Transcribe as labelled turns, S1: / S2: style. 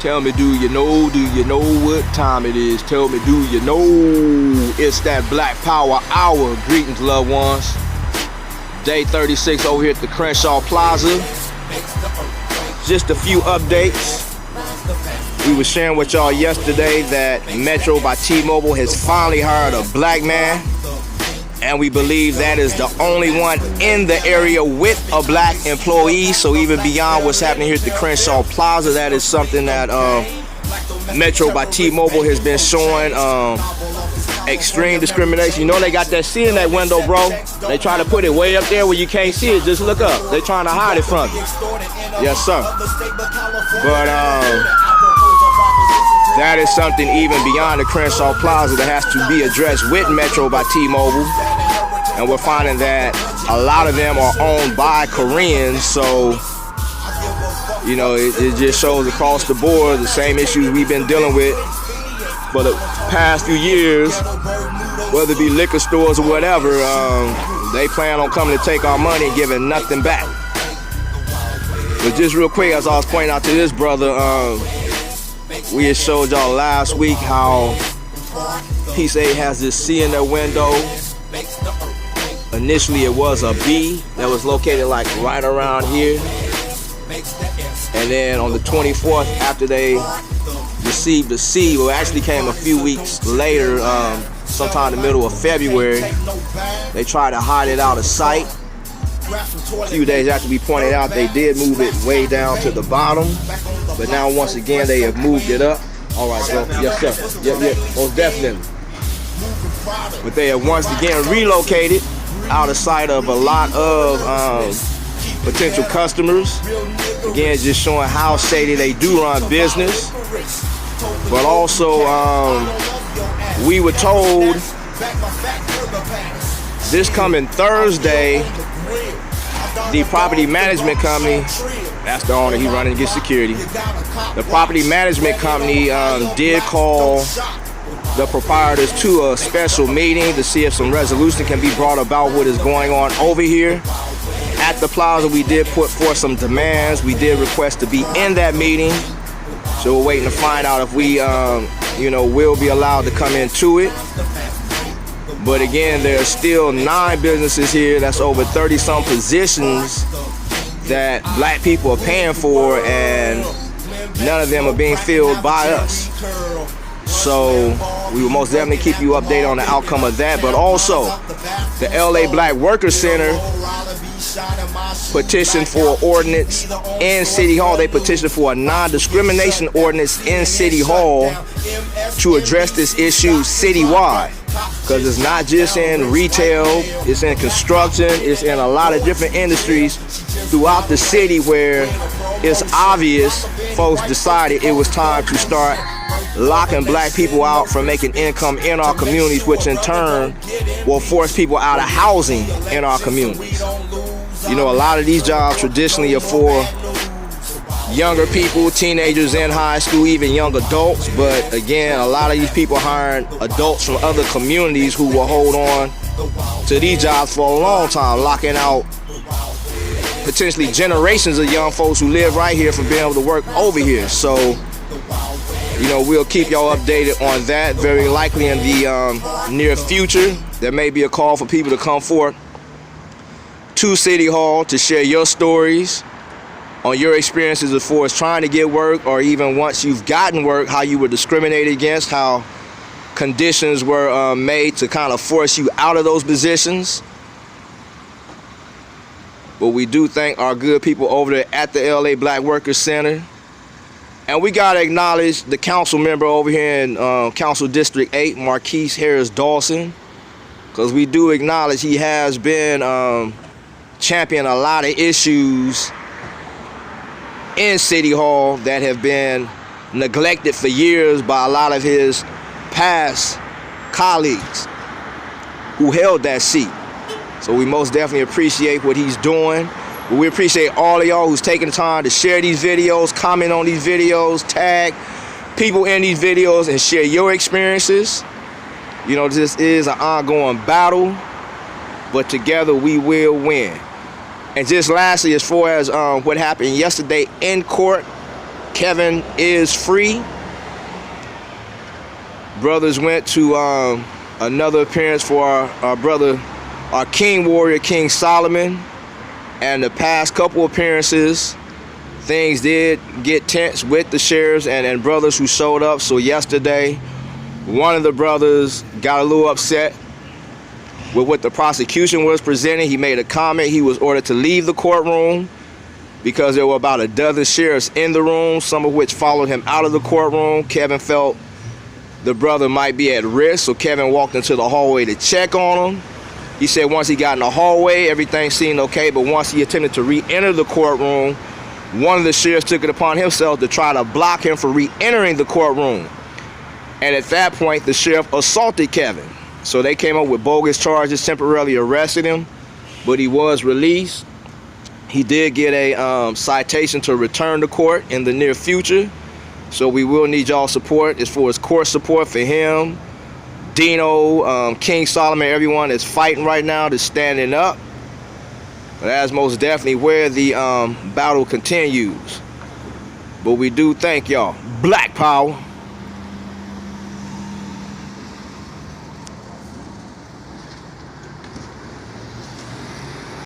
S1: Tell me, do you know what time it is? Tell me, do you know? It's that Black Power Hour. Greetings, loved ones. Day 36 over here at the Crenshaw Plaza. Just a few updates. We were sharing with y'all yesterday that Metro by T-Mobile has finally hired a black man. And we believe that is the only one in the area with a black employee. So even beyond what's happening here at the Crenshaw Plaza, that is something that Metro by T-Mobile has been showing extreme discrimination. You know they got that C in that window, bro. They try to put it way up there where you can't see it. Just look up. They trying to hide it from you. Yes, sir. But that is something even beyond the Crenshaw Plaza that has to be addressed with Metro by T-Mobile. And we're finding that a lot of them are owned by Koreans. So, you know, it just shows across the board the same issues we've been dealing with for the past few years, whether it be liquor stores or whatever. They plan on coming to take our money and giving nothing back. But just real quick, as I was pointing out to this brother, we had showed y'all last week how Piece A has this C in their window. Initially it was a B that was located like right around here. And then on the 24th, after they received the C, well, it actually came a few weeks later, sometime in the middle of February, they tried to hide it out of sight. A few days after we pointed out, they did move it way down to the bottom. But now, once again, they have moved it up. All right, bro. Yes, sir. Yep, most definitely. But they have once again relocated out of sight of a lot of potential customers. Again, just showing how shady they do run business. But also, we were told this coming Thursday, the property management company, that's the owner, he running to get security. The property management company did call the proprietors to a special meeting to see if some resolution can be brought about what is going on over here. At the plaza, we did put forth some demands. We did request to be in that meeting. So we're waiting to find out if we, will be allowed to come into it. But again, there's still 9 businesses here. That's over 30-some positions that black people are paying for, and none of them are being filled by us. So we will most definitely keep you updated on the outcome of that. But also, the LA Black Workers Center petitioned for ordinance in City Hall. They petitioned for a non-discrimination ordinance in City Hall to address this issue citywide. Because it's not just in retail, it's in construction, it's in a lot of different industries throughout the city where it's obvious folks decided it was time to start locking black people out from making income in our communities, which in turn will force people out of housing in our communities. You know, a lot of these jobs traditionally are for younger people, teenagers in high school, even young adults. But again, a lot of these people hiring adults from other communities who will hold on to these jobs for a long time, locking out potentially generations of young folks who live right here from being able to work over here. So, you know, we'll keep y'all updated on that. Very likely in the near future, there may be a call for people to come forth to City Hall to share your stories on your experiences as far as trying to get work, or even once you've gotten work, how you were discriminated against, how conditions were made to kind of force you out of those positions. But we do thank our good people over there at the LA Black Workers Center. And we got to acknowledge the council member over here in Council District 8, Marquise Harris Dawson, because we do acknowledge he has been championing a lot of issues in City Hall that have been neglected for years by a lot of his past colleagues who held that seat. So we most definitely appreciate what he's doing. But we appreciate all of y'all who's taking the time to share these videos, comment on these videos, tag people in these videos, and share your experiences. You know, this is an ongoing battle, but together we will win. And just lastly, as far as what happened yesterday in court, Kevin is free. Brothers went to another appearance for our brother, our King Warrior, King Solomon. And the past couple appearances, things did get tense with the sheriffs and brothers who showed up. So yesterday, one of the brothers got a little upset with what the prosecution was presenting. He made a comment. He was ordered to leave the courtroom because there were about a dozen sheriffs in the room, some of which followed him out of the courtroom. Kevin felt the brother might be at risk, so Kevin walked into the hallway to check on him. He said once he got in the hallway, everything seemed okay, but once he attempted to re-enter the courtroom, one of the sheriffs took it upon himself to try to block him from re-entering the courtroom. And at that point, the sheriff assaulted Kevin. So they came up with bogus charges, temporarily arrested him, but he was released. He did get a citation to return to court in the near future. So we will need y'all support as far as court support for him, Dino, King Solomon, everyone that's fighting right now, that's standing up. But that's most definitely where the battle continues. But we do thank y'all. Black power.